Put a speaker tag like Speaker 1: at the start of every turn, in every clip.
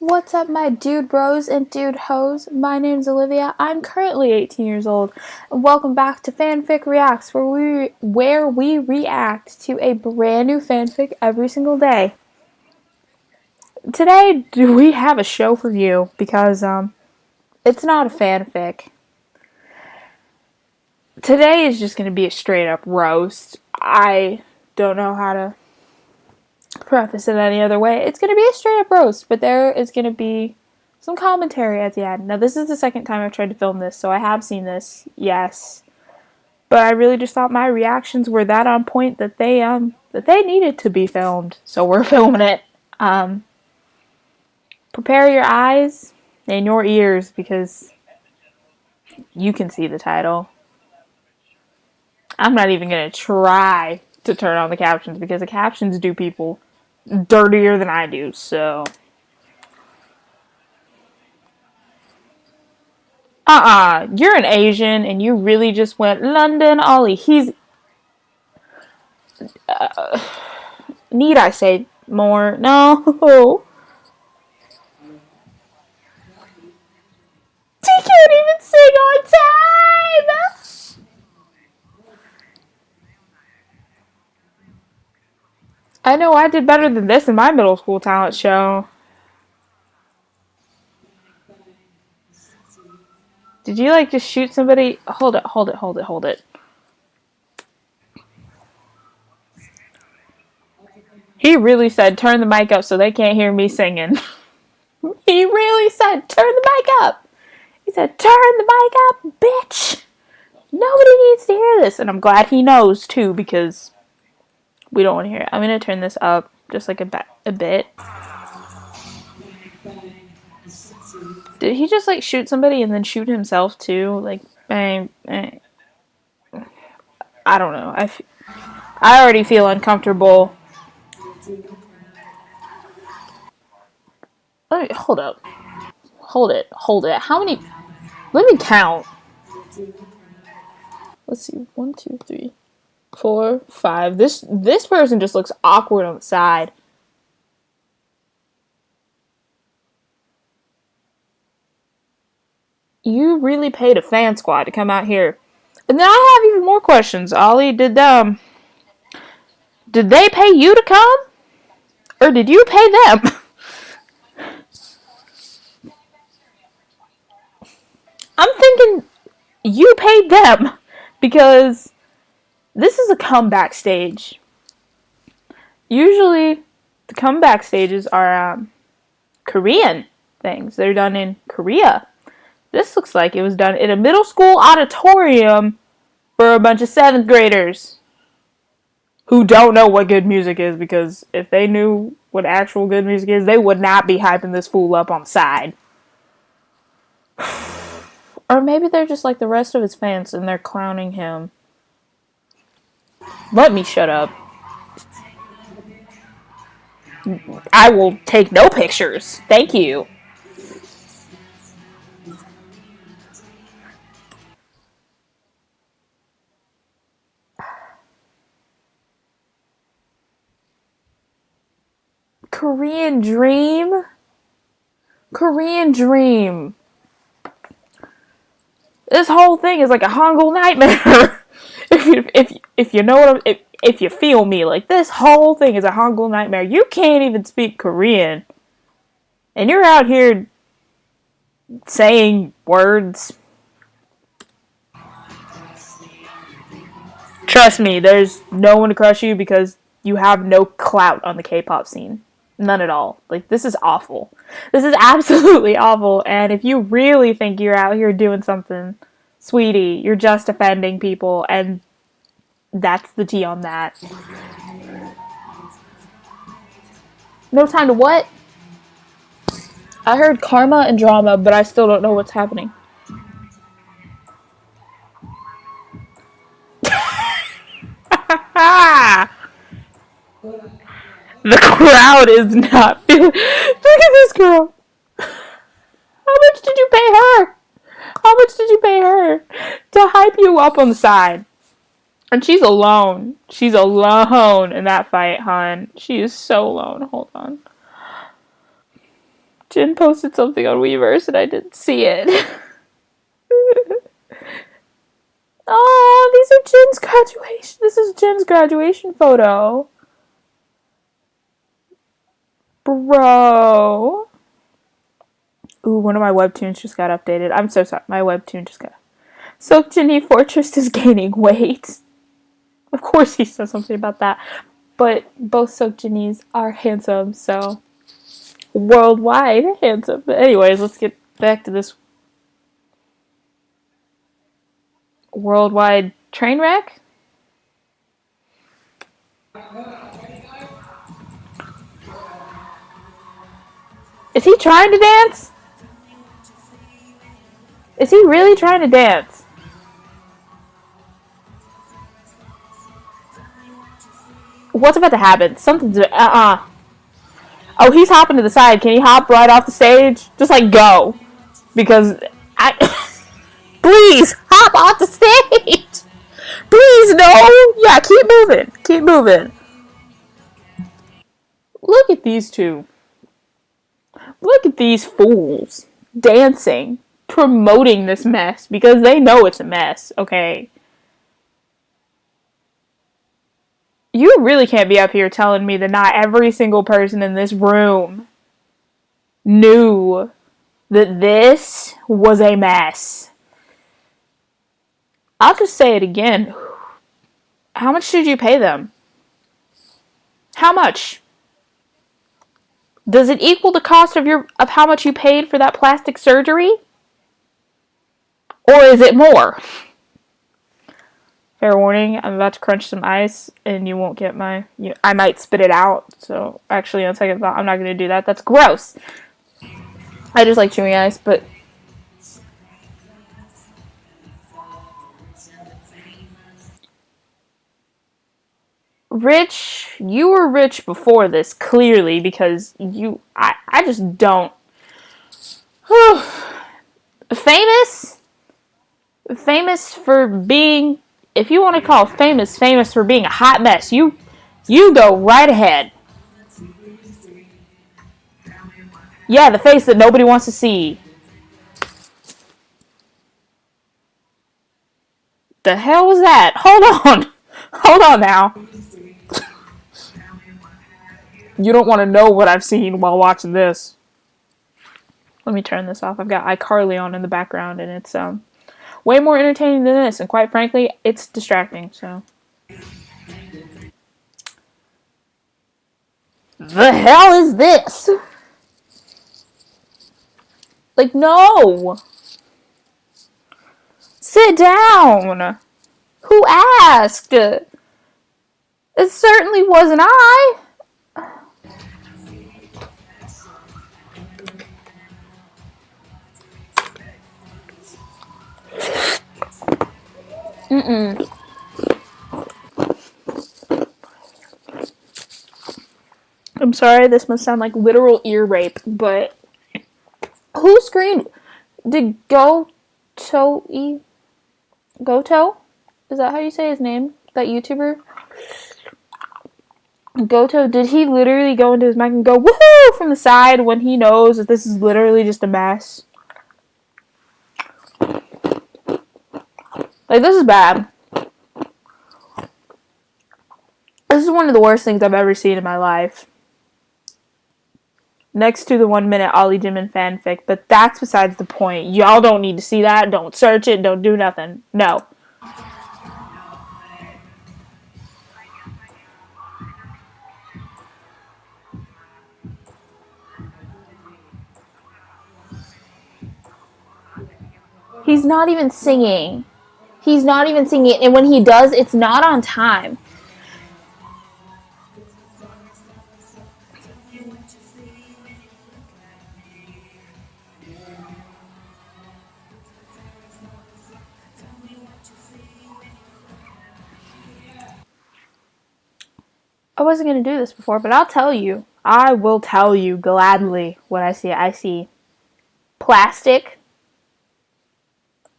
Speaker 1: What's up, my dude bros and dude hoes? My name's Olivia. I'm currently 18 years old, and welcome back to Fanfic Reacts, where we react to a brand new fanfic every single day. Today, do we have a show for you because it's not a fanfic. Today is just going to be a straight up roast. I don't know how to preface it any other way. It's going to be a straight up roast, but there is going to be some commentary at the end. Now, this is the second time I've tried to film this, so I have seen this, yes. But I really just thought my reactions were that on point that they needed to be filmed, so we're filming it. Prepare your eyes and your ears because you can see the title. I'm not even going to try to turn on the captions because the captions do people dirtier than I do, so. You're an Asian and you really just went London Ollie. He's. Need I say more? No. He can't even sing on time! I know I did better than this in my middle school talent show. Did you like just shoot somebody? Hold it. He really said turn the mic up so they can't hear me singing. He really said turn the mic up. He said turn the mic up, bitch. Nobody needs to hear this. And I'm glad he knows too because we don't want to hear it. I'm going to turn this up just like a bit. Did he just like shoot somebody and then shoot himself too? Like, bang, bang. I don't know. I already feel uncomfortable. Hold up. Hold it. How many? Let me count. Let's see. 1, 2, 3, 4, 5. This person just looks awkward on the side. You really paid a fan squad to come out here. And then I have even more questions. Ollie, did they pay you to come? Or did you pay them? I'm thinking you paid them because this is a comeback stage. Usually the comeback stages are Korean things. They're done in Korea. This looks like it was done in a middle school auditorium for a bunch of 7th graders who don't know what good music is, because if they knew what actual good music is, they would not be hyping this fool up on the side. Or maybe they're just like the rest of his fans and they're clowning him. Let me shut up. I will take no pictures. Thank you. Korean Dream? Korean Dream. This whole thing is like a Hangul nightmare. if you know what if you feel me, like this whole thing is a Hangul nightmare. You can't even speak Korean. And you're out here saying words. Trust me, there's no one to crush you because you have no clout on the K-pop scene. None at all. Like, this is awful. This is absolutely awful. And if you really think you're out here doing something, sweetie, you're just offending people. And that's the tea on that. No time to what? I heard karma and drama, but I still don't know what's happening. The crowd is not. Look at this girl. How much did you pay her? How much did you pay her to hype you up on the side? And she's alone. She's alone in that fight, hon. She is so alone. Hold on. Jin posted something on Weverse and I didn't see it. Oh, these are Jin's graduation. This is Jin's graduation photo. Bro. Ooh, one of my webtoons just got updated. I'm so sorry. My webtoon just got... Seokjin Fortress is gaining weight. Of course he says something about that. But both Seokjinis are handsome, so... Worldwide handsome. But anyways, let's get back to this worldwide train wreck. Is he trying to dance? Is he really trying to dance? What's about to happen? Something's... Oh, he's hopping to the side. Can he hop right off the stage? Just, like, go. Because I... Please, hop off the stage! Please, no! Yeah, keep moving. Keep moving. Look at these two. Look at these fools. Dancing. Promoting this mess. Because they know it's a mess, okay? You really can't be up here telling me that not every single person in this room knew that this was a mess. I'll just say it again. How much did you pay them? How much? Does it equal the cost of how much you paid for that plastic surgery? Or is it more? Fair warning, I'm about to crunch some ice, and you won't get I might spit it out, so actually, on second thought, I'm not going to do that. That's gross. I just like chewing ice, but... Rich, you were rich before this, clearly, because I just don't... Famous? Famous for being... If you want to call famous for being a hot mess, you go right ahead. Yeah, the face that nobody wants to see. The hell was that? Hold on. Hold on now. You don't want to know what I've seen while watching this. Let me turn this off. I've got iCarly on in the background, and it's way more entertaining than this, and quite frankly, it's distracting, so. The hell is this? Like, no! Sit down! Who asked? It certainly wasn't I! I'm sorry, this must sound like literal ear rape, but who screamed? Did Goto? Is that how you say his name? That YouTuber? Goto, did he literally go into his mic and go woohoo from the side when he knows that this is literally just a mess? Like, this is bad. This is one of the worst things I've ever seen in my life. Next to the 1 minute Ollie Jimin fanfic, but that's besides the point. Y'all don't need to see that. Don't search it. Don't do nothing. No. He's not even singing. He's not even singing. And when he does, it's not on time. I wasn't going to do this before, but I'll tell you. I will tell you gladly what I see. I see plastic,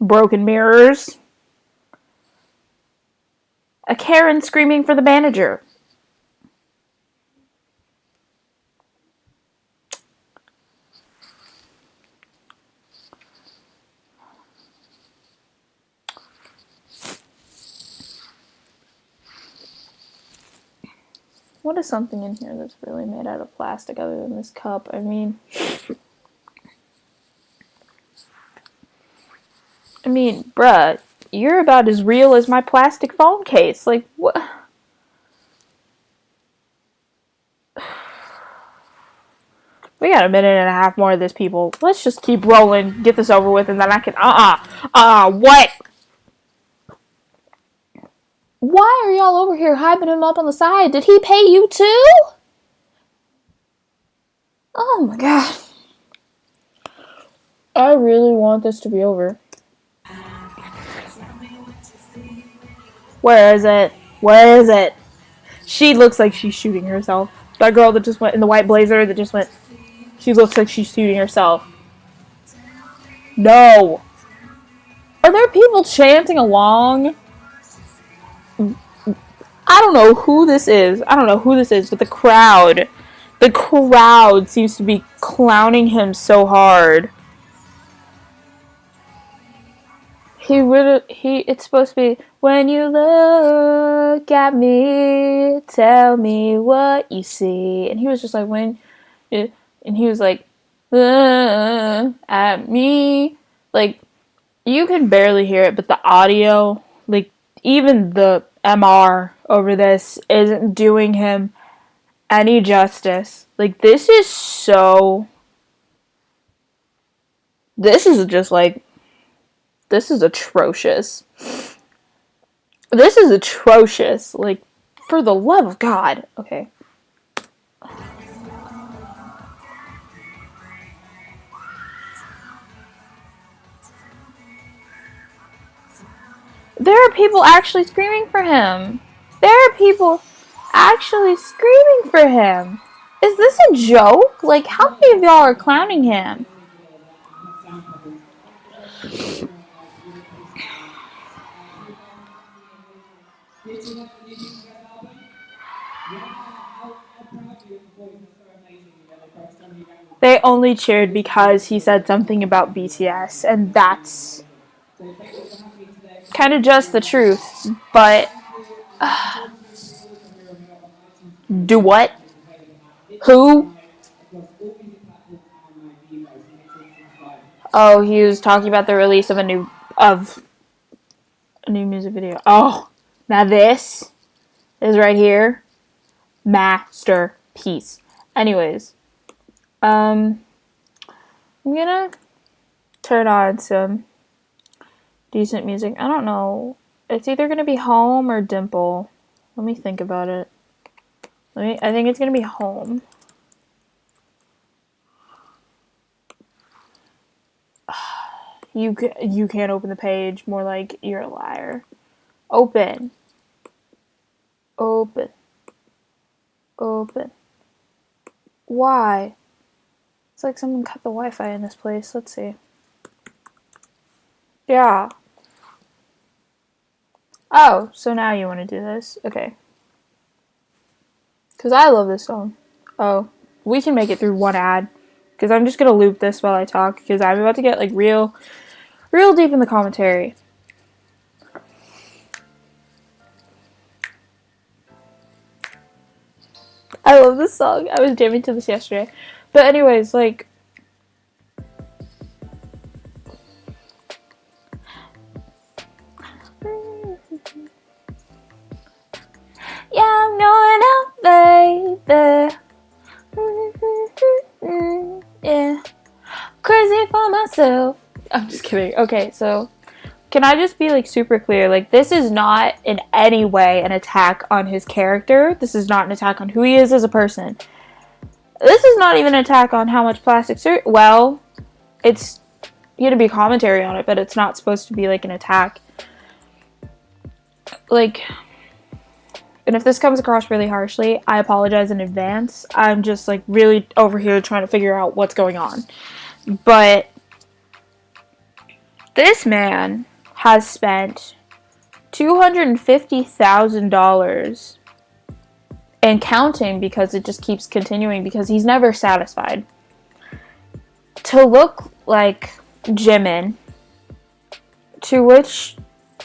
Speaker 1: broken mirrors, a Karen screaming for the manager. What is something in here that's really made out of plastic other than this cup? I mean, bruh, you're about as real as my plastic phone case. Like, what? We got a minute and a half more of this, people. Let's just keep rolling, get this over with, and then I can, what? Why are y'all over here hyping him up on the side? Did he pay you too? Oh my god. I really want this to be over. Where is it? Where is it? She looks like she's shooting herself. That girl that just went in the white blazer that just went. She looks like she's shooting herself. No. Are there people chanting along? I don't know who this is. But the crowd seems to be clowning him so hard. It's supposed to be, when you look at me, tell me what you see. And he was just like, and he was like, at me. Like, you can barely hear it, but the audio, like, even the MR over this isn't doing him any justice. Like, this is atrocious. This is atrocious. Like, for the love of God. Okay. There are people actually screaming for him. Is this a joke? Like, how many of y'all are clowning him? They only cheered because he said something about BTS, and that's kind of just the truth. But do what? Who? Oh, he was talking about the release of a new music video. Oh, now this is right here. Masterpiece. Anyways, I'm gonna turn on some decent music. I don't know. It's either gonna be Home or Dimple. Let me think about it. I think it's gonna be Home. You can't open the page. More like you're a liar. Open. Why? It's like someone cut the Wi-Fi in this place. Let's see. Yeah. Oh, so now you want to do this. Okay. Because I love this song. Oh, we can make it through one ad. Because I'm just going to loop this while I talk. Because I'm about to get like real deep in the commentary. I love this song. I was jamming to this yesterday. But anyways, like, yeah, I'm going out, baby. Yeah. Crazy for myself. I'm just kidding. Okay, so can I just be like super clear? Like, this is not in any way an attack on his character. This is not an attack on who he is as a person. This is not even an attack on how much plastic well, it's gonna be commentary on it, but it's not supposed to be like an attack. Like, and if this comes across really harshly, I apologize in advance. I'm just like really over here trying to figure out what's going on. But this man has spent $250,000 and counting, because it just keeps continuing, because he's never satisfied, to look like Jimin, to which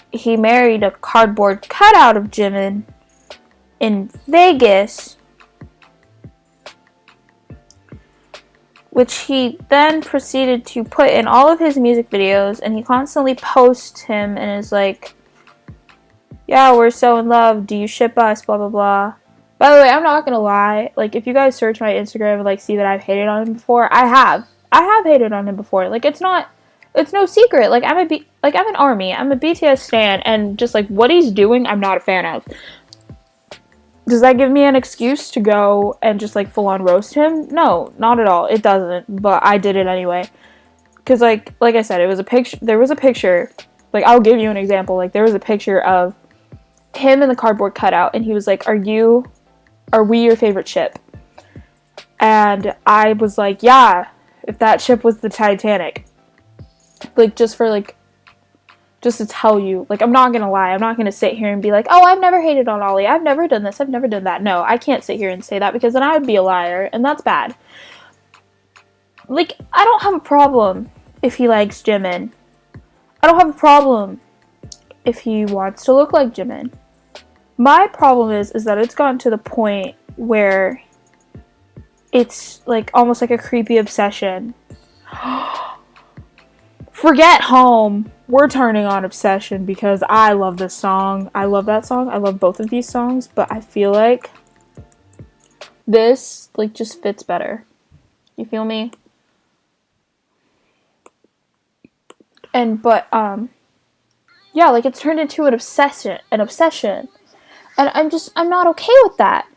Speaker 1: he married a cardboard cutout of Jimin in Vegas which he then proceeded to put in all of his music videos, and he constantly posts him and is like, yeah, we're so in love, do you ship us, blah blah blah. By the way, I'm not gonna lie, like, if you guys search my Instagram and, like, see that I've hated on him before, I have hated on him before. Like, it's no secret. Like, I'm an ARMY, I'm a BTS stan, and just, like, what he's doing, I'm not a fan of. Does that give me an excuse to go and just, like, full-on roast him? No, not at all. It doesn't, but I did it anyway. Because, like I said, there was a picture, like, I'll give you an example. Like, there was a picture of him in the cardboard cutout, and he was like, are we your favorite ship? And I was like, yeah, if that ship was the Titanic. Like, just to tell you, like, I'm not gonna lie, I'm not gonna sit here and be like, oh, I've never hated on OLI, I've never done this, I've never done that. No, I can't sit here and say that, because then I would be a liar, and that's bad. Like, I don't have a problem if he likes Jimin. I don't have a problem if he wants to look like Jimin. My problem is that it's gotten to the point where it's, like, almost like a creepy obsession. Forget Home. We're turning on Obsession, because I love this song. I love that song. I love both of these songs, but I feel like this, like, just fits better. You feel me? Yeah, like, it's turned into an obsession. And I'm not okay with that.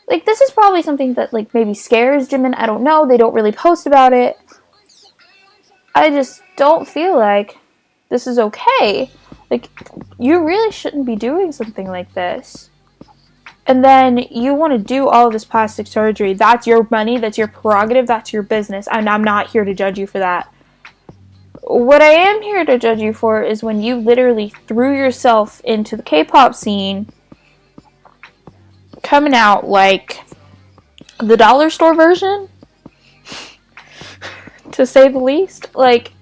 Speaker 1: Like, this is probably something that, like, maybe scares Jimin. I don't know. They don't really post about it. I just don't feel like this is okay. Like, you really shouldn't be doing something like this. And then you want to do all of this plastic surgery. That's your money. That's your prerogative. That's your business. And I'm not here to judge you for that. What I am here to judge you for is when you literally threw yourself into the K-pop scene, coming out like the dollar store version, to say the least. Like,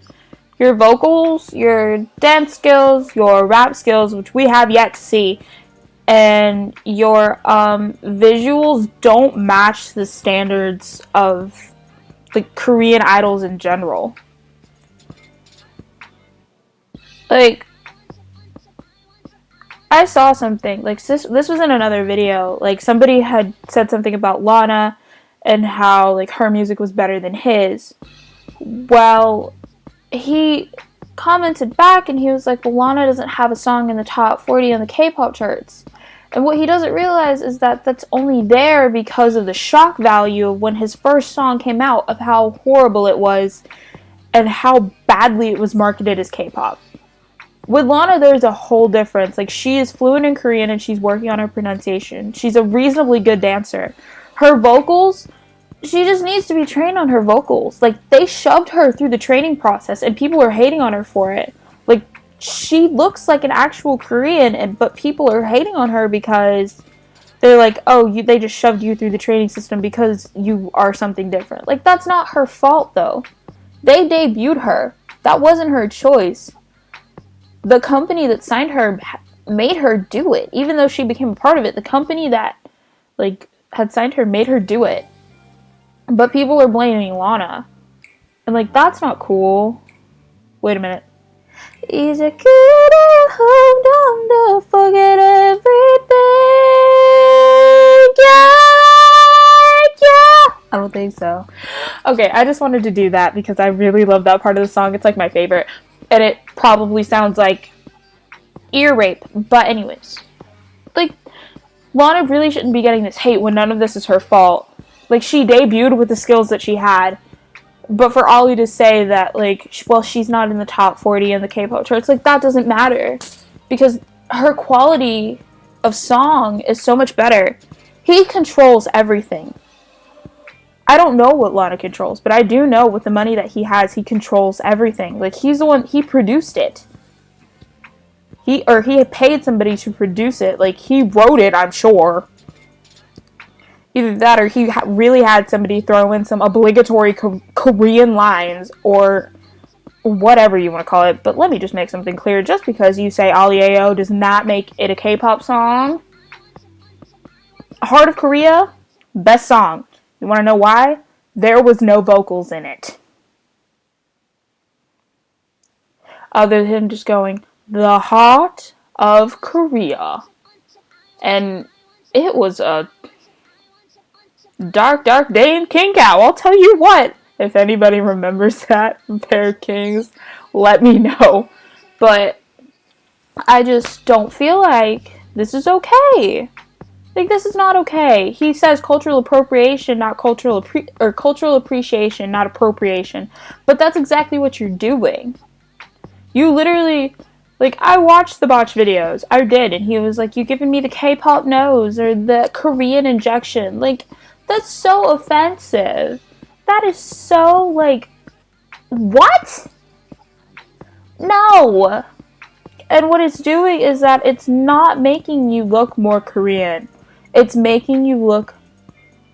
Speaker 1: your vocals, your dance skills, your rap skills, which we have yet to see, and your visuals don't match the standards of the Korean idols in general. Like, I saw something, like, this was in another video, like, somebody had said something about Lana and how, like, her music was better than his. Well, he commented back and he was like, well, Lana doesn't have a song in the top 40 on the K-pop charts. And what he doesn't realize is that that's only there because of the shock value of when his first song came out, of how horrible it was and how badly it was marketed as K-pop. With Lana, there's a whole difference. Like, she is fluent in Korean and she's working on her pronunciation. She's a reasonably good dancer. Her vocals, she just needs to be trained on her vocals. Like, they shoved her through the training process and people are hating on her for it. Like, she looks like an actual Korean, but people are hating on her because they're like, oh, they just shoved you through the training system because you are something different. Like, that's not her fault, though. They debuted her. That wasn't her choice. The company that signed her made her do it. Even though she became a part of it, the company that, like, had signed her made her do it. But people are blaming Lana. And, like, that's not cool. Wait a minute. Is it good at home? Don't forget everything. Yeah. I don't think so. Okay, I just wanted to do that because I really love that part of the song. It's, like, my favorite. And it probably sounds like ear rape. But anyways. Like, Lana really shouldn't be getting this hate when none of this is her fault. Like, she debuted with the skills that she had. But for Ollie to say that, like, well, she's not in the top 40 in the K-pop charts, like, that doesn't matter. Because her quality of song is so much better. He controls everything. I don't know what Lana controls, but I do know with the money that he has, he controls everything. Like, he's the one, he produced it. He had paid somebody to produce it. Like, he wrote it, I'm sure. Either that or he really had somebody throw in some obligatory Korean lines or whatever you want to call it. But let me just make something clear. Just because you say Alieo does not make it a K-pop song. Heart of Korea, best song. You want to know why? There was no vocals in it. Other than him just going, the heart of Korea. And it was a dark, dark day in King Cow. I'll tell you what. If anybody remembers that from Pair of Kings, let me know. But I just don't feel like this is okay. Like, this is not okay. He says cultural appropriation, not cultural appreciation, not appropriation. But that's exactly what you're doing. You literally, like, I watched the botch videos. I did, and he was like, you giving me the K-pop nose or the Korean injection. Like, that's so offensive. That is so, like, what? No. And what it's doing is that it's not making you look more Korean. It's making you look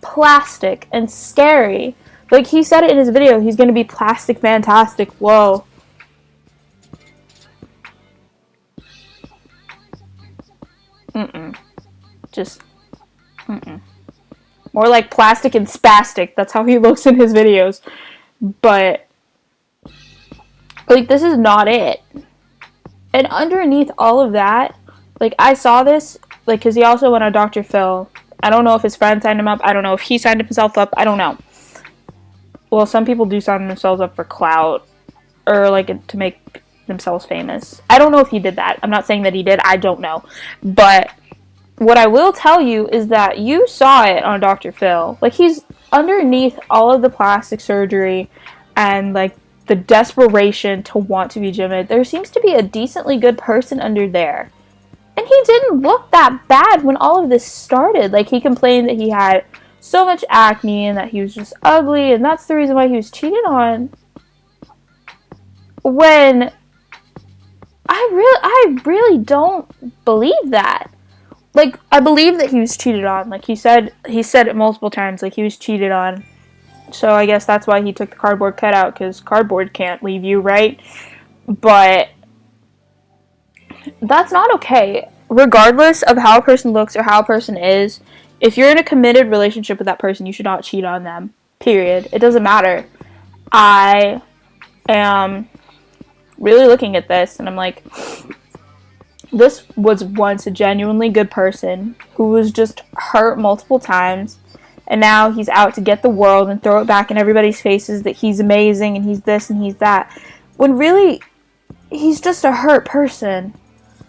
Speaker 1: plastic and scary. Like, he said it in his video, he's gonna be plastic fantastic. Whoa. Just, more like plastic and spastic. That's how he looks in his videos. But, like, this is not it. And underneath all of that, like, I saw this, like, because he also went on Dr. Phil. I don't know if his friend signed him up. I don't know if he signed himself up. I don't know. Well, some people do sign themselves up for clout or, like, to make themselves famous. I don't know if he did that. I'm not saying that he did. I don't know. But what I will tell you is that you saw it on Dr. Phil. Like, he's underneath all of the plastic surgery and, like, the desperation to want to be Jimin. There seems to be a decently good person under there. And he didn't look that bad when all of this started. Like, he complained that he had so much acne and that he was just ugly, and that's the reason why he was cheated on. When I really don't believe that. Like, I believe that he was cheated on. Like, he said it multiple times, like, he was cheated on. So I guess that's why he took the cardboard cutout, because cardboard can't leave you, right? But that's not okay. Regardless of how a person looks or how a person is, if you're in a committed relationship with that person, you should not cheat on them. Period. It doesn't matter. I am really looking at this, and I'm like, this was once a genuinely good person who was just hurt multiple times, and now he's out to get the world and throw it back in everybody's faces that he's amazing and he's this and he's that. When really, he's just a hurt person.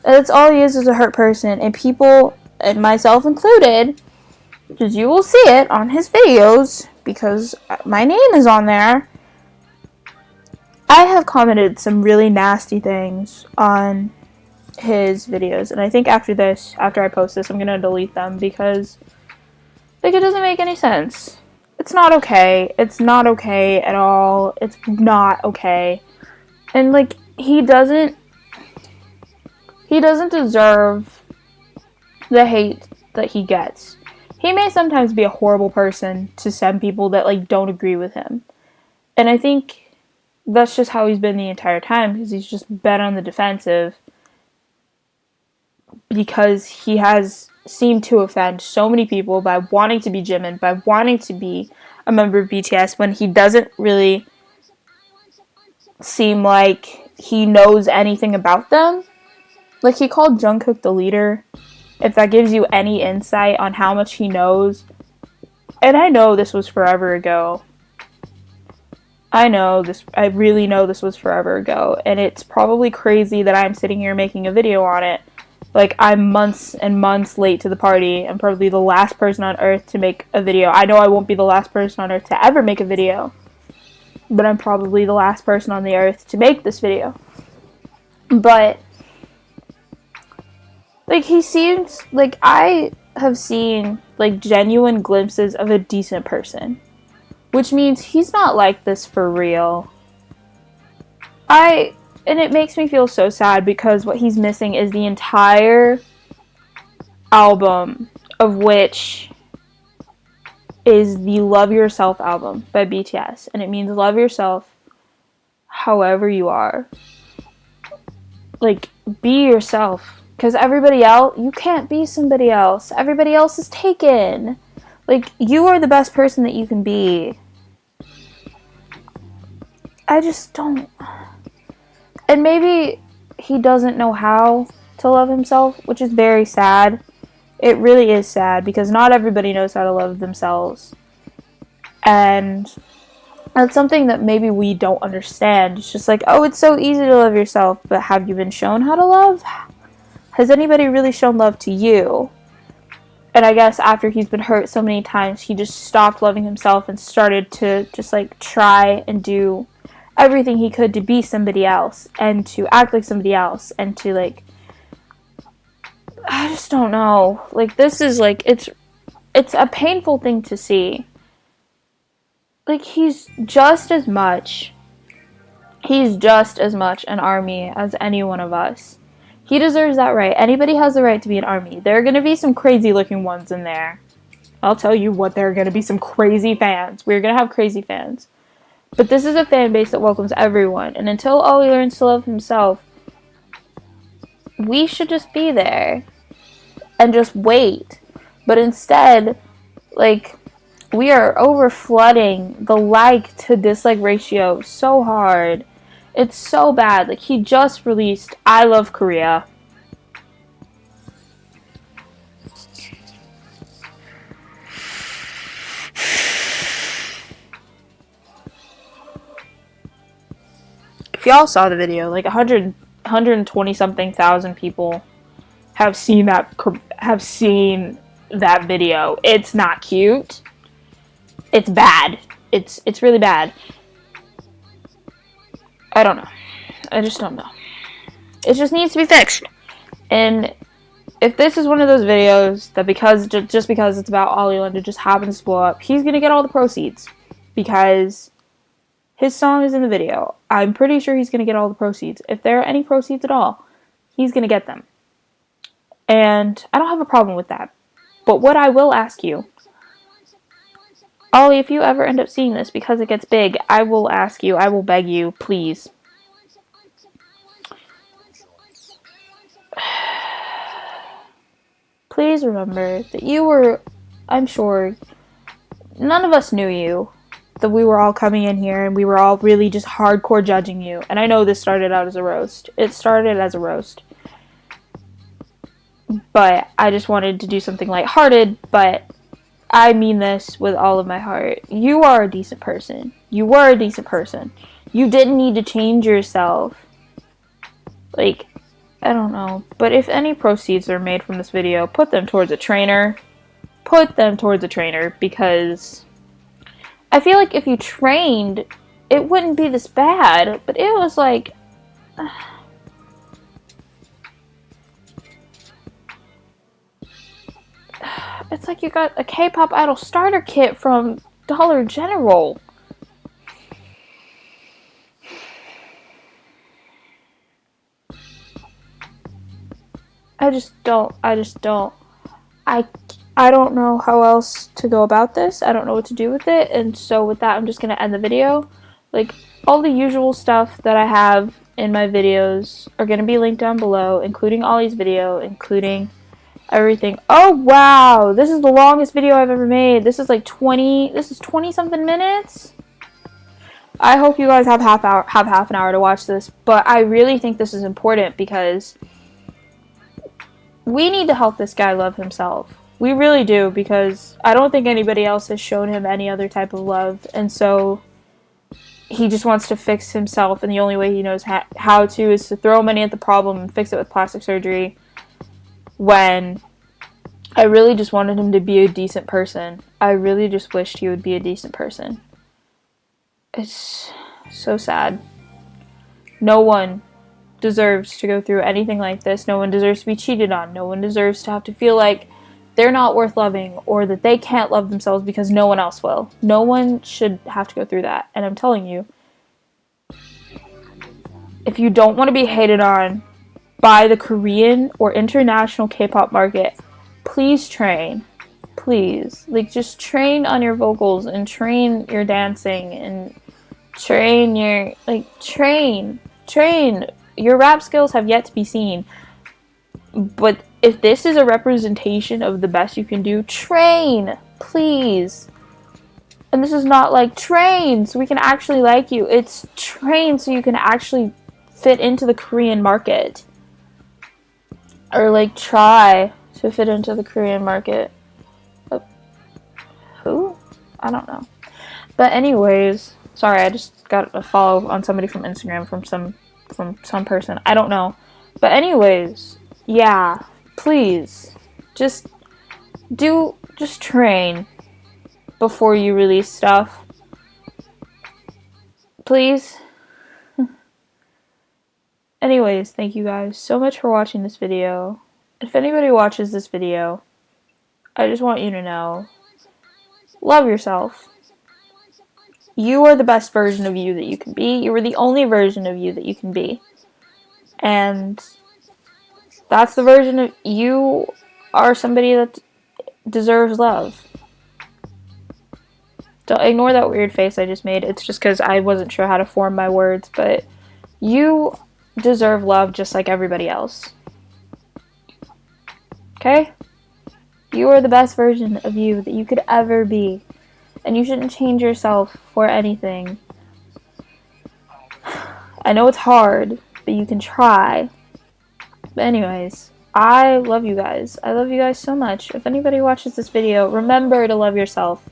Speaker 1: That's all he is a hurt person. And people, and myself included, because you will see it on his videos, because my name is on there, I have commented some really nasty things on his videos. And I think after I post this, I'm going to delete them because, like, it doesn't make any sense. It's not okay. It's not okay at all. It's not okay. And, like, he doesn't deserve the hate that he gets. He may sometimes be a horrible person to some people that, like, don't agree with him. And I think that's just how he's been the entire time, because he's just been on the defensive, because he has seemed to offend so many people by wanting to be Jimin, by wanting to be a member of BTS, when he doesn't really seem like he knows anything about them. Like, he called Jungkook the leader, if that gives you any insight on how much he knows. And I know this was forever ago. I really know this was forever ago, and it's probably crazy that I'm sitting here making a video on it. Like, I'm months and months late to the party. I'm probably the last person on earth to make a video. I know I won't be the last person on earth to ever make a video, but I'm probably the last person on the earth to make this video. But, like, he seems, like, I have seen, like, genuine glimpses of a decent person, which means he's not like this for real. And it makes me feel so sad, because what he's missing is the entire album, of which is the Love Yourself album by BTS. And it means love yourself however you are. Like, be yourself. Because everybody else, you can't be somebody else. Everybody else is taken. Like, you are the best person that you can be. I just don't. And maybe he doesn't know how to love himself, which is very sad. It really is sad because not everybody knows how to love themselves. And that's something that maybe we don't understand. It's just like, oh, it's so easy to love yourself, but have you been shown how to love? Has anybody really shown love to you? And I guess after he's been hurt so many times, he just stopped loving himself and started to just like try and do everything he could to be somebody else and to act like somebody else and to like, I just don't know. Like, this is like, it's a painful thing to see. Like, he's just as much an army as any one of us. He deserves that right. Anybody has the right to be an army. There are going to be some crazy looking ones in there. I'll tell you what, there are going to be some crazy fans. We're going to have crazy fans. But this is a fan base that welcomes everyone. And until Ollie learns to love himself, we should just be there and just wait. But instead, like, we are over flooding the like to dislike ratio so hard. It's so bad. Like, he just released I Love Korea. If y'all saw the video, like 120 something thousand people have seen that video. It's not cute. It's bad. It's really bad. I don't know. I just don't know. It just needs to be fixed. And if this is one of those videos that just because it's about Ollie London just happens to blow up, he's gonna get all the proceeds because his song is in the video. I'm pretty sure he's gonna get all the proceeds. If there are any proceeds at all, he's gonna get them. And I don't have a problem with that. But what I will ask you, Ollie, if you ever end up seeing this because it gets big, I will ask you, I will beg you, please. Please remember that you were, I'm sure, none of us knew you. That we were all coming in here and we were all really just hardcore judging you. And I know this started out as a roast. It started as a roast. But I just wanted to do something lighthearted, but I mean this with all of my heart. You are a decent person. You were a decent person. You didn't need to change yourself. Like, I don't know. But if any proceeds are made from this video, put them towards a trainer. Put them towards a trainer, because I feel like if you trained, it wouldn't be this bad. But it was like... It's like you got a K-pop idol starter kit from Dollar General. I don't know how else to go about this. I don't know what to do with it. And so with that, I'm just going to end the video. Like, all the usual stuff that I have in my videos are going to be linked down below, including Ollie's video, including everything. Oh, wow. This is the longest video I've ever made. This is like 20 something minutes. I hope you guys have half an hour to watch this, but I really think this is important because we need to help this guy love himself. We really do, because I don't think anybody else has shown him any other type of love, and so he just wants to fix himself, and the only way he knows how to is to throw money at the problem and fix it with plastic surgery, when I really just wanted him to be a decent person. I really just wished he would be a decent person. It's so sad. No one deserves to go through anything like this. No one deserves to be cheated on. No one deserves to have to feel like they're not worth loving or that they can't love themselves because no one else will. No one should have to go through that. And I'm telling you, if you don't want to be hated on by the Korean or international K-pop market, please train. Please. Like, just train on your vocals and train your dancing and train your, train. Your rap skills have yet to be seen. But if this is a representation of the best you can do, train. Please. And this is not like train so we can actually like you. It's train so you can actually fit into the Korean market. Or like try to fit into the Korean market. Who? I don't know. But anyways, sorry, I just got a follow on somebody from Instagram from some person. I don't know. But anyways, yeah, please just train before you release stuff. Please. Anyways, thank you guys so much for watching this video. If anybody watches this video, I just want you to know, love yourself. You are the best version of you that you can be. You are the only version of you that you can be. And that's the version of you are somebody that deserves love. Don't ignore that weird face I just made. It's just because I wasn't sure how to form my words, but you deserve love just like everybody else. Okay? You are the best version of you that you could ever be. And you shouldn't change yourself for anything. I know it's hard, but you can try. But anyways, I love you guys. I love you guys so much. If anybody watches this video, remember to love yourself.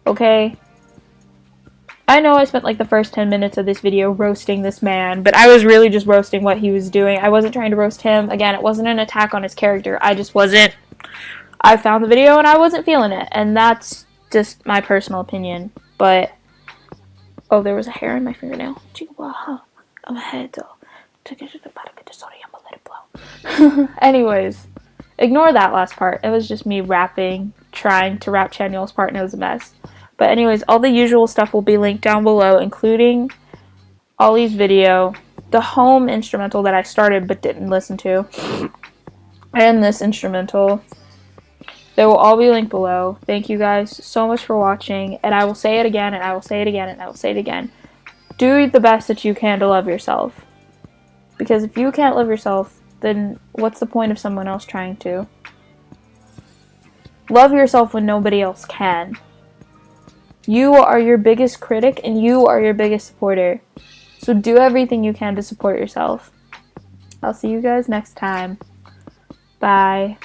Speaker 1: Okay? I know I spent like the first 10 minutes of this video roasting this man, but I was really just roasting what he was doing. I wasn't trying to roast him. Again, it wasn't an attack on his character. I just wasn't. I found the video and I wasn't feeling it. And that's just my personal opinion. But, oh, there was a hair in my fingernail. Anyways, ignore that last part. It was just me rapping, trying to rap Chanyeol's part, and it was a mess. But anyways, all the usual stuff will be linked down below, including OLI's video, the home instrumental that I started but didn't listen to, and this instrumental. They will all be linked below. Thank you guys so much for watching, and I will say it again, and I will say it again, and I will say it again. Do the best that you can to love yourself. Because if you can't love yourself, then what's the point of someone else trying to? Love yourself when nobody else can. You are your biggest critic, and you are your biggest supporter. So do everything you can to support yourself. I'll see you guys next time. Bye.